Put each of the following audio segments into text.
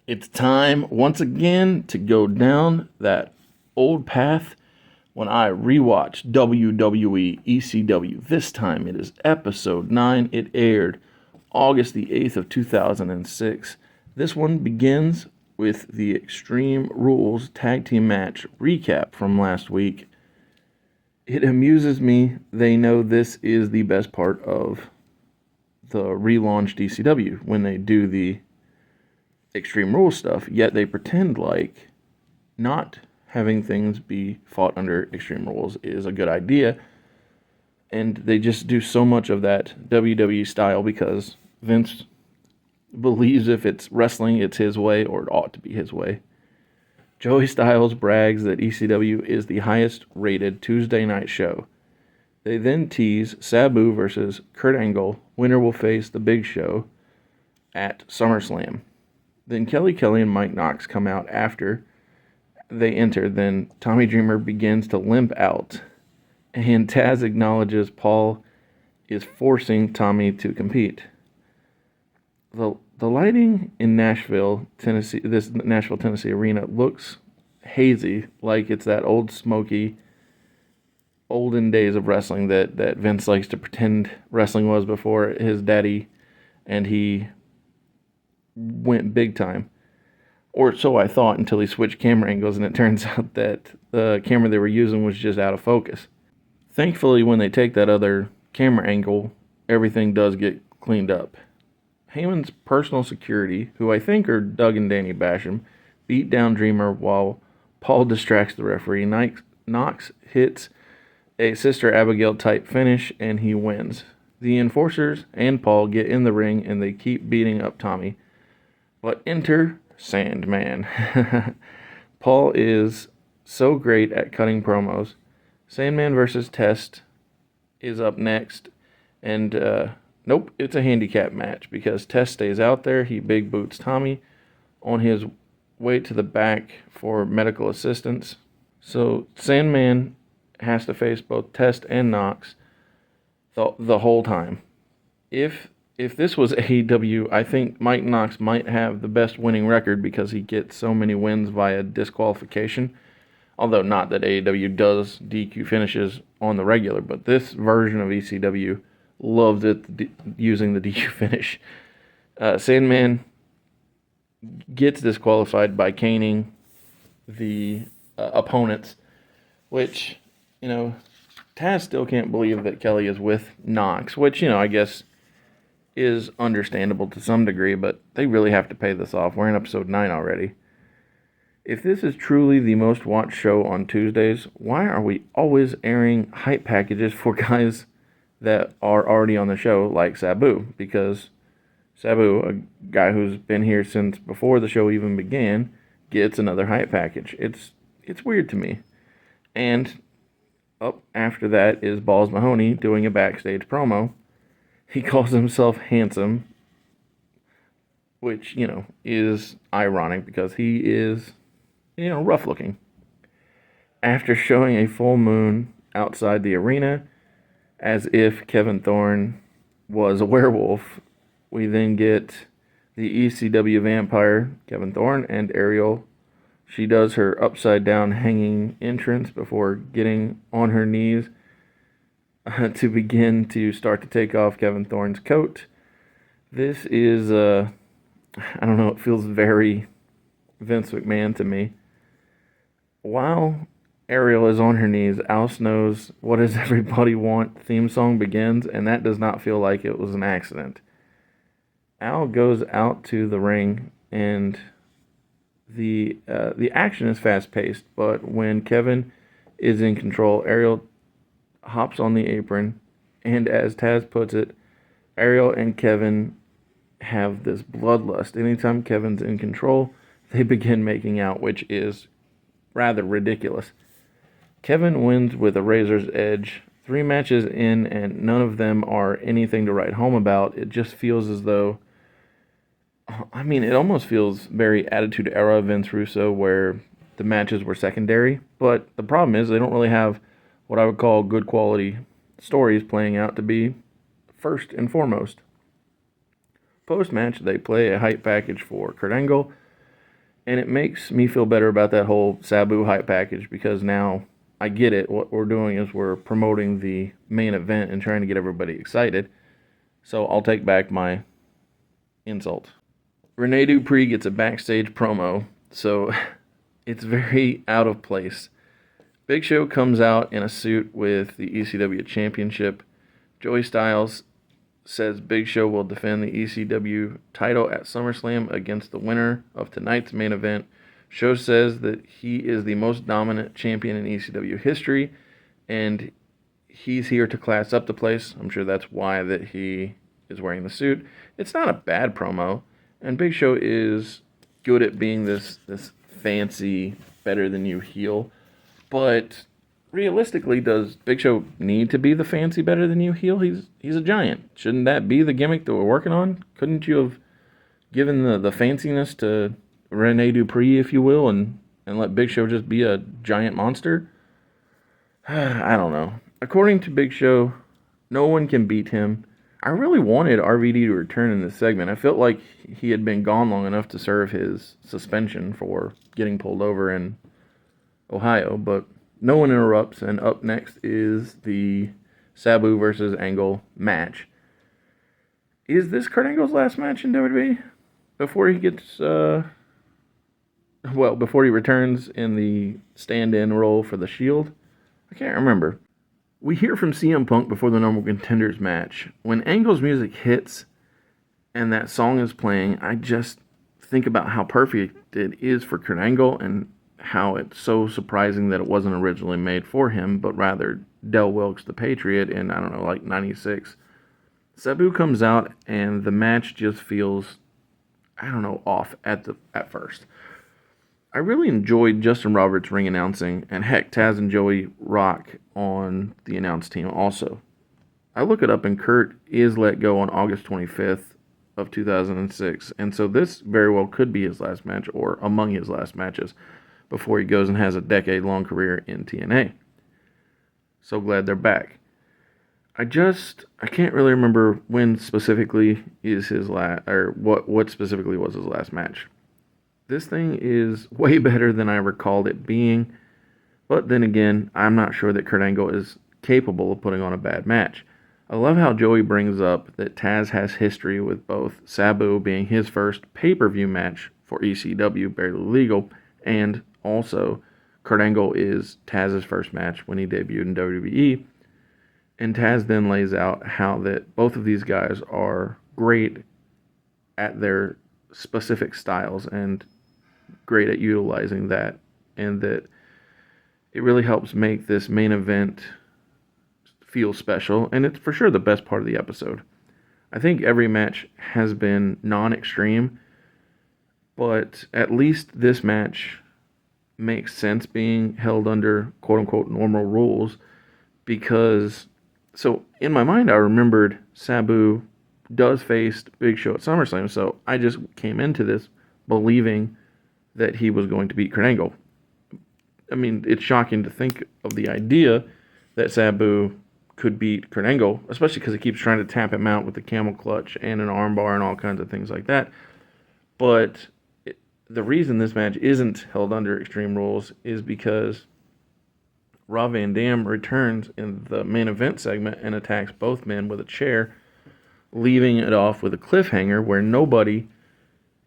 It's time once again to go down that old path when I rewatch WWE ECW. This time it is episode 9. It aired August the 8th of 2006. This one begins with the Extreme Rules tag team match recap from last week. It amuses me. They know this is the best part of the relaunched ECW when they do the Extreme Rules stuff, yet they pretend like not having things be fought under Extreme Rules is a good idea, and they just do so much of that WWE style because Vince believes if it's wrestling, it's his way, or it ought to be his way. Joey Styles brags that ECW is the highest rated Tuesday night show. They then tease Sabu versus Kurt Angle. Winner will face The Big Show at SummerSlam. Then Kelly Kelly and Mike Knox come out after they enter. Then Tommy Dreamer begins to limp out. And Taz acknowledges Paul is forcing Tommy to compete. The lighting in Nashville, Tennessee, this Nashville, Tennessee arena looks hazy, like it's that old smoky, olden days of wrestling that Vince likes to pretend wrestling was before his daddy and he went big time. Or so I thought until he switched camera angles, and it turns out that the camera they were using was just out of focus. Thankfully, when they take that other camera angle, everything does get cleaned up. Heyman's personal security, who I think are Doug and Danny Basham, beat down Dreamer while Paul distracts the referee. Knox hits a Sister Abigail type finish, and he wins. The Enforcers and Paul get in the ring, and they keep beating up Tommy. But enter Sandman. Paul is so great at cutting promos. Sandman versus Test is up next. And, nope, it's a handicap match because Test stays out there. He big boots Tommy on his way to the back for medical assistance. So Sandman has to face both Test and Knox the whole time. If this was AEW, I think Mike Knox might have the best winning record because he gets so many wins via disqualification. Although not that AEW does DQ finishes on the regular, but this version of ECW loves it using the DQ finish. Sandman gets disqualified by caning the opponents, which, Taz still can't believe that Kelly is with Knox, which, I guess is understandable to some degree, but they really have to pay this off. We're in episode 9 already. If this is truly the most watched show on Tuesdays, why are we always airing hype packages for guys that are already on the show, like Sabu? Because Sabu, a guy who's been here since before the show even began, gets another hype package. It's weird to me. And up after that is Balls Mahoney doing a backstage promo. He calls himself handsome, which, is ironic because he is, rough looking. After showing a full moon outside the arena, as if Kevin Thorne was a werewolf, we then get the ECW vampire, Kevin Thorne, and Ariel. She does her upside down hanging entrance before getting on her knees to begin to start to take off Kevin Thorne's coat. This is, I don't know, it feels very Vince McMahon to me. While Ariel is on her knees, Al Snow's What Does Everybody Want theme song begins, and that does not feel like it was an accident. Al goes out to the ring, and the action is fast-paced, but when Kevin is in control, Ariel hops on the apron, and as Taz puts it, Ariel and Kevin have this bloodlust. Anytime Kevin's in control, they begin making out, which is rather ridiculous. Kevin wins with a razor's edge. 3 matches in, and none of them are anything to write home about. It just feels as though, it almost feels very Attitude Era Vince Russo, where the matches were secondary. But the problem is they don't really have what I would call good quality stories playing out to be first and foremost. Post-match, they play a hype package for Kurt Angle. And it makes me feel better about that whole Sabu hype package because now I get it. What we're doing is we're promoting the main event and trying to get everybody excited. So I'll take back my insult. Rene Dupree gets a backstage promo, so it's very out of place. Big Show comes out in a suit with the ECW Championship. Joey Styles says Big Show will defend the ECW title at SummerSlam against the winner of tonight's main event. Show says that he is the most dominant champion in ECW history, and he's here to class up the place. I'm sure that's why that he is wearing the suit. It's not a bad promo, and Big Show is good at being this fancy, better than you heel. But realistically, does Big Show need to be the fancy, better than you heel? He's a giant. Shouldn't that be the gimmick that we're working on? Couldn't you have given the fanciness to Rene Dupree, if you will, and let Big Show just be a giant monster? I don't know. According to Big Show, no one can beat him. I really wanted RVD to return in this segment. I felt like he had been gone long enough to serve his suspension for getting pulled over in Ohio, but no one interrupts, and up next is the Sabu versus Angle match. Is this Kurt Angle's last match in WWE? Before he gets, before he returns in the stand-in role for the Shield? I can't remember. We hear from CM Punk before the Number One Contenders match. When Angle's music hits and that song is playing, I just think about how perfect it is for Kurt Angle and how it's so surprising that it wasn't originally made for him, but rather Del Wilkes the Patriot in, I don't know, like 96. Sabu comes out and the match just feels, I don't know, off at first. I really enjoyed Justin Roberts' ring announcing, and heck, Taz and Joey rock on the announce team also. I look it up, and Kurt is let go on August 25th of 2006, and so this very well could be his last match, or among his last matches, before he goes and has a decade-long career in TNA. So glad they're back. I can't really remember when specifically is his last, or what specifically was his last match. This thing is way better than I recalled it being, but then again, I'm not sure that Kurt Angle is capable of putting on a bad match. I love how Joey brings up that Taz has history with both Sabu being his first pay-per-view match for ECW, Barely Legal, and also Kurt Angle is Taz's first match when he debuted in WWE. And Taz then lays out how that both of these guys are great at their specific styles and great at utilizing that, and that it really helps make this main event feel special, and it's for sure the best part of the episode. I think every match has been non-extreme, but at least this match makes sense being held under quote-unquote normal rules, because, so in my mind I remembered Sabu does face Big Show at SummerSlam, so I just came into this believing that he was going to beat Kurt Angle. I mean, it's shocking to think of the idea that Sabu could beat Kurt Angle, especially because he keeps trying to tap him out with the camel clutch and an armbar and all kinds of things like that. But the reason this match isn't held under Extreme Rules is because Rob Van Dam returns in the main event segment and attacks both men with a chair, leaving it off with a cliffhanger where nobody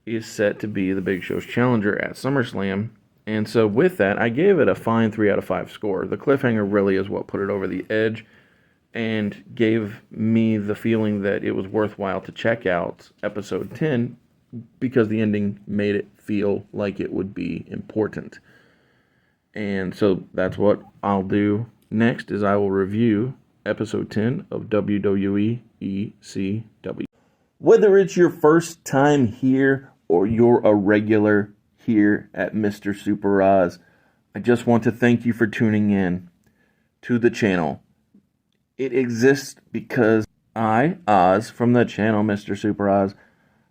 is set to be the Big Show's challenger at SummerSlam. And so with that, I gave it a fine 3 out of 5 score. The cliffhanger really is what put it over the edge and gave me the feeling that it was worthwhile to check out episode 10 because the ending made it feel like it would be important. And so that's what I'll do next, is I will review episode 10 of WWE ECW. Whether it's your first time here or you're a regular here at Mr. Super Oz, I just want to thank you for tuning in to the channel. It exists because I, Oz, from the channel Mr. Super Oz,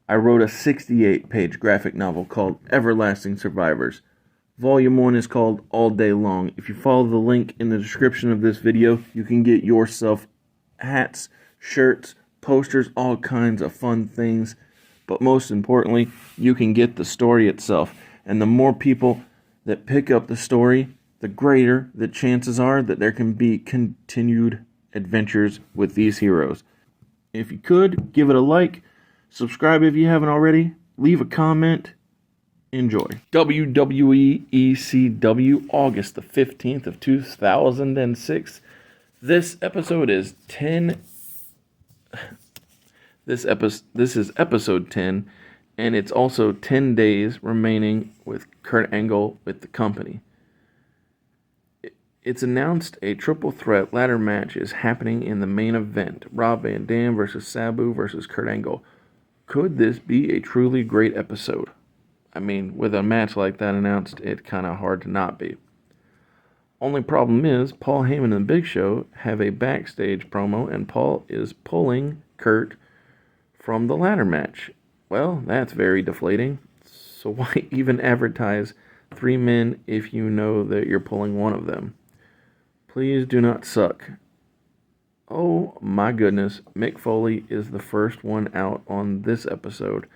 I wrote a 68-page graphic novel called Everlasting Survivors. Volume 1 is called All Day Long. If you follow the link in the description of this video, you can get yourself hats, shirts, posters, all kinds of fun things. But most importantly, you can get the story itself. And the more people that pick up the story, the greater the chances are that there can be continued adventures with these heroes. If you could, give it a like, subscribe if you haven't already, leave a comment, enjoy. WWE ECW, August the 15th of 2006. This episode is 10. This is episode 10, and it's also 10 days remaining with Kurt Angle with the company. It's announced a triple threat ladder match is happening in the main event. Rob Van Dam versus Sabu versus Kurt Angle. Could this be a truly great episode? I mean, with a match like that announced, it's kind of hard to not be. Only problem is, Paul Heyman and the Big Show have a backstage promo, and Paul is pulling Kurt from the ladder match. Well, that's very deflating. So why even advertise 3 men if you know that you're pulling one of them? Please do not suck. Oh my goodness, Mick Foley is the first one out on this episode.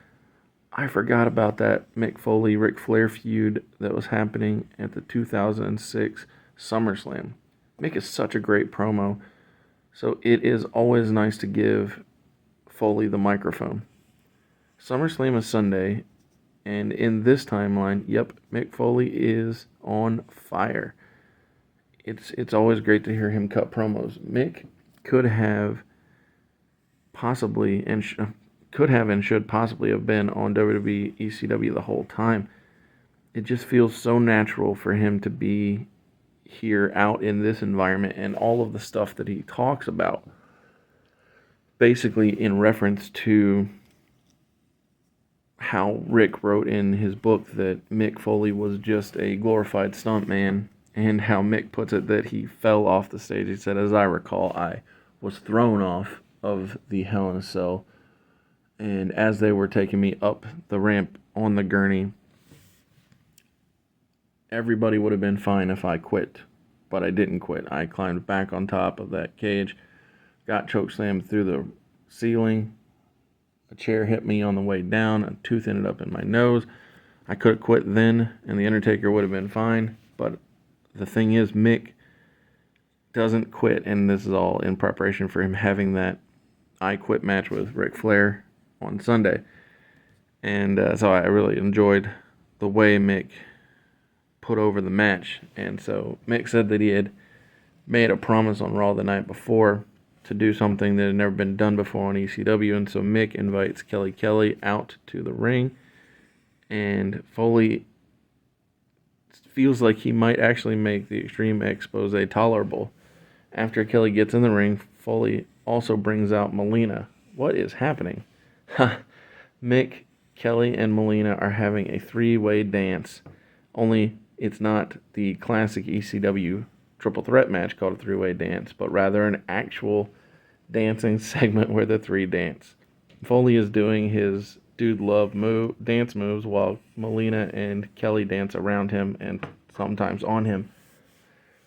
I forgot about that Mick Foley Ric Flair feud that was happening at the 2006 SummerSlam. Mick is such a great promo, so it is always nice to give Foley the microphone. SummerSlam is Sunday, and in this timeline, yep, Mick Foley is on fire. It's always great to hear him cut promos. Mick could have possibly and should possibly have been on WWE ECW the whole time. It just feels so natural for him to be here out in this environment, and all of the stuff that he talks about, basically in reference to how Rick wrote in his book that Mick Foley was just a glorified stuntman, and how Mick puts it that he fell off the stage. He said, as I recall, I was thrown off of the Hell in a Cell, and as they were taking me up the ramp on the gurney, everybody would have been fine if I quit, but I didn't quit. I climbed back on top of that cage, got chokeslammed through the ceiling, a chair hit me on the way down, a tooth ended up in my nose. I could have quit then, and the Undertaker would have been fine, but the thing is, Mick doesn't quit, and this is all in preparation for him having that I Quit match with Ric Flair on Sunday. And so I really enjoyed the way Mick put over the match. And so Mick said that he had made a promise on Raw the night before to do something that had never been done before on ECW. And so Mick invites Kelly Kelly out to the ring, and Foley feels like he might actually make the Extreme Expose tolerable. After Kelly gets in the ring, Foley also brings out Melina. What is happening? Mick, Kelly, and Melina are having a 3-way dance. Only it's not the classic ECW triple threat match called a 3-way dance, but rather an actual dancing segment where the 3 dance. Foley is doing his Dude Love dance moves while Melina and Kelly dance around him and sometimes on him.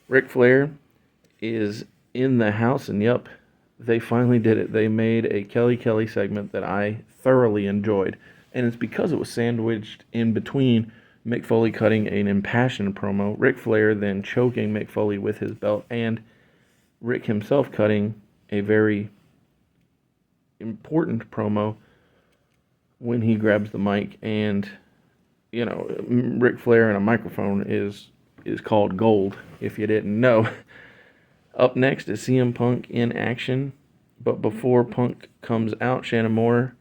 Ric Flair is in the house, and yep, they finally did it. They made a Kelly Kelly segment that I thoroughly enjoyed, and it's because it was sandwiched in between Mick Foley cutting an impassioned promo, Ric Flair then choking Mick Foley with his belt, and Rick himself cutting a very important promo when he grabs the mic. And you know, Ric Flair and a microphone is called gold, if you didn't know. Up next is CM Punk in action, but before Punk comes out, Shannon Moore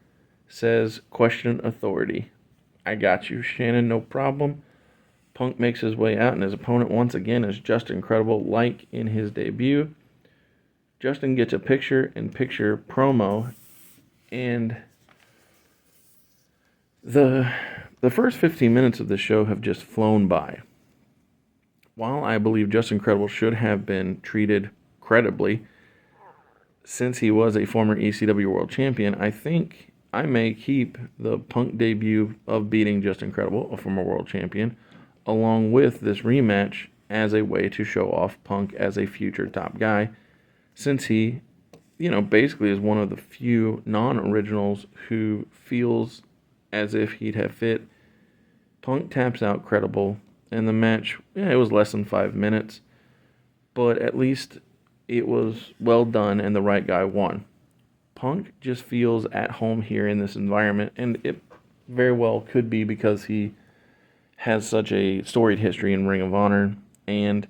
says, question authority. I got you, Shannon, no problem. Punk makes his way out, and his opponent once again is Justin Credible, like in his debut. Justin gets a picture-in-picture promo, and the first 15 minutes of the show have just flown by. While I believe Justin Credible should have been treated credibly, since he was a former ECW World Champion, I think I may keep the Punk debut of beating Justin Credible, a former World Champion, along with this rematch as a way to show off Punk as a future top guy, since he, basically is one of the few non-originals who feels as if he'd have fit Punk taps out credible, and the match, yeah, it was less than 5 minutes, but at least it was well done and the right guy won. Punk just feels at home here in this environment, and it very well could be because he has such a storied history in Ring of Honor, and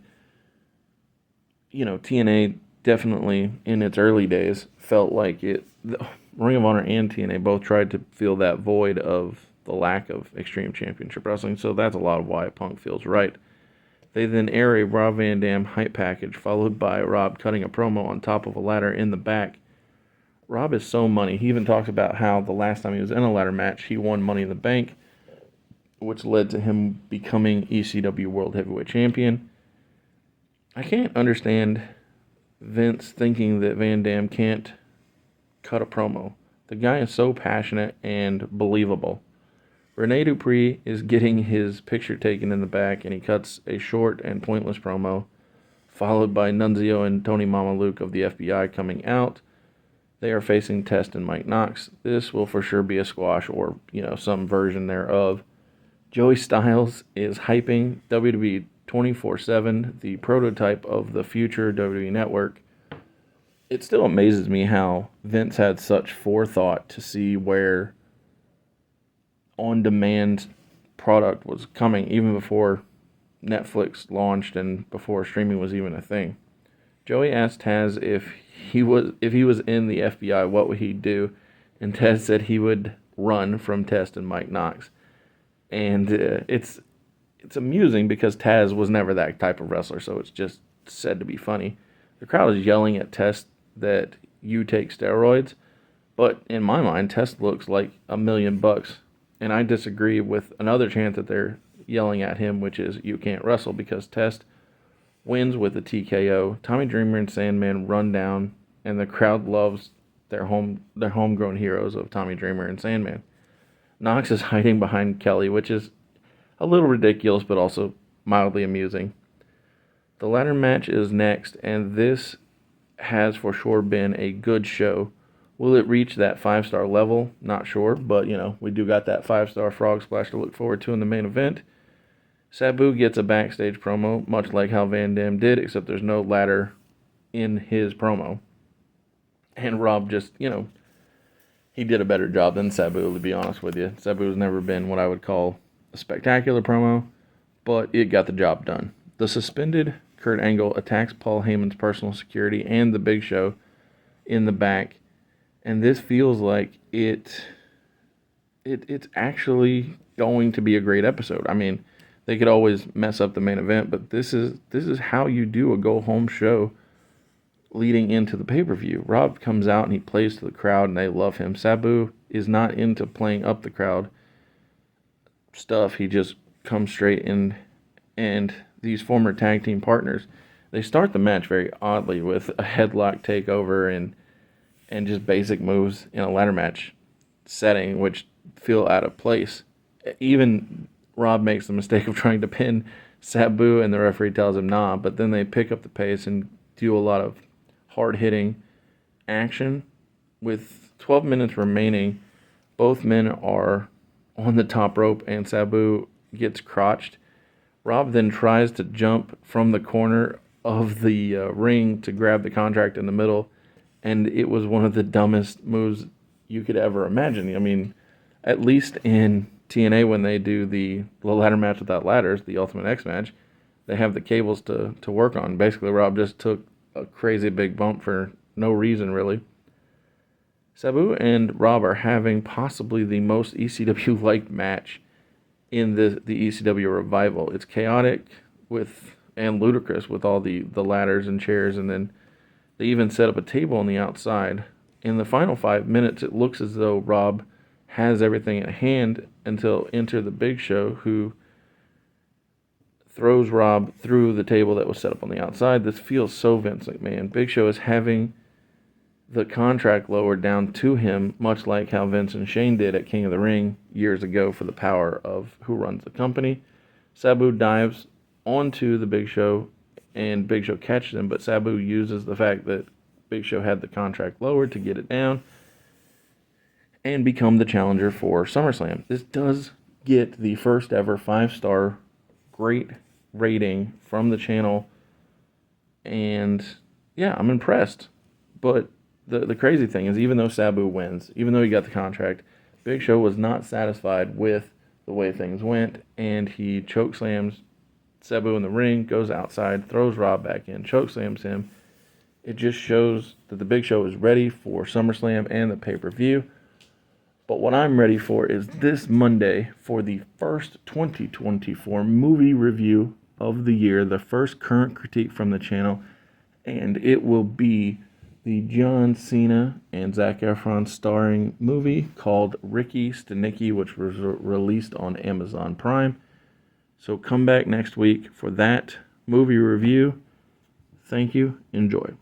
TNA definitely in its early days felt like Ring of Honor and TNA both tried to fill that void of the lack of Extreme Championship Wrestling, so that's a lot of why Punk feels right. They then air a Rob Van Dam hype package, followed by Rob cutting a promo on top of a ladder in the back. Rob is so money. He even talks about how the last time he was in a ladder match, he won Money in the Bank, which led to him becoming ECW World Heavyweight Champion. I can't understand Vince thinking that Van Dam can't cut a promo. The guy is so passionate and believable. Rene Dupree is getting his picture taken in the back, and he cuts a short and pointless promo, followed by Nunzio and Tony Mamaluke of the FBI coming out. They are facing Test and Mike Knox. This will for sure be a squash or, some version thereof. Joey Styles is hyping WWE 24/7, the prototype of the future WWE Network. It still amazes me how Vince had such forethought to see where on-demand product was coming, even before Netflix launched and before streaming was even a thing. Joey asked Taz if he was in the FBI, what would he do? And Taz said he would run from Test and Mike Knox. And it's amusing because Taz was never that type of wrestler, so it's just said to be funny. The crowd is yelling at Test that you take steroids, but in my mind, Test looks like $1 million. And I disagree with another chant that they're yelling at him, which is you can't wrestle, because Test wins with a TKO. Tommy Dreamer and Sandman run down, and the crowd loves their homegrown heroes of Tommy Dreamer and Sandman. Knox is hiding behind Kelly, which is a little ridiculous, but also mildly amusing. The ladder match is next, and this has for sure been a good show. Will it reach that 5-star level? Not sure, but we do got that 5-star frog splash to look forward to in the main event. Sabu gets a backstage promo, much like how Van Dam did, except there's no ladder in his promo. And Rob just, he did a better job than Sabu, to be honest with you. Sabu's never been what I would call a spectacular promo, but it got the job done. The suspended Kurt Angle attacks Paul Heyman's personal security and the Big Show in the back. And this feels like it's actually going to be a great episode. I mean, they could always mess up the main event, but this is how you do a go-home show leading into the pay-per-view. Rob comes out and he plays to the crowd, and they love him. Sabu is not into playing up the crowd stuff. He just comes straight in, and these former tag team partners, they start the match very oddly with a headlock takeover and just basic moves in a ladder match setting, which feel out of place. Even Rob makes the mistake of trying to pin Sabu, and the referee tells him nah, but then they pick up the pace and do a lot of hard-hitting action. With 12 minutes remaining, both men are on the top rope, and Sabu gets crotched. Rob then tries to jump from the corner of the ring to grab the contract in the middle, and it was one of the dumbest moves you could ever imagine. I mean, at least in TNA, when they do the ladder match without ladders, the Ultimate X match, they have the cables to work on. Basically, Rob just took a crazy big bump for no reason, really. Sabu and Rob are having possibly the most ECW-like match in the ECW revival. It's chaotic and ludicrous with all the ladders and chairs, and then they even set up a table on the outside. In the final 5 minutes, it looks as though Rob has everything at hand until enter the Big Show, who throws Rob through the table that was set up on the outside. This feels so Vince McMahon. Big Show is having the contract lowered down to him, much like how Vince and Shane did at King of the Ring years ago for the power of who runs the company. Sabu dives onto the Big Show, and Big Show catches him, but Sabu uses the fact that Big Show had the contract lowered to get it down and become the challenger for SummerSlam. This does get the first ever 5-star great rating from the channel. And yeah, I'm impressed. But the crazy thing is, even though Sabu wins, even though he got the contract, Big Show was not satisfied with the way things went, and he chokeslams Sabu in the ring, goes outside, throws Rob back in, chokeslams him. It just shows that the Big Show is ready for SummerSlam and the pay-per-view. But what I'm ready for is this Monday for the first 2024 movie review of the year, the first current critique from the channel, and it will be the John Cena and Zac Efron starring movie called Ricky Stenicki, which was released on Amazon Prime. So come back next week for that movie review. Thank you. Enjoy.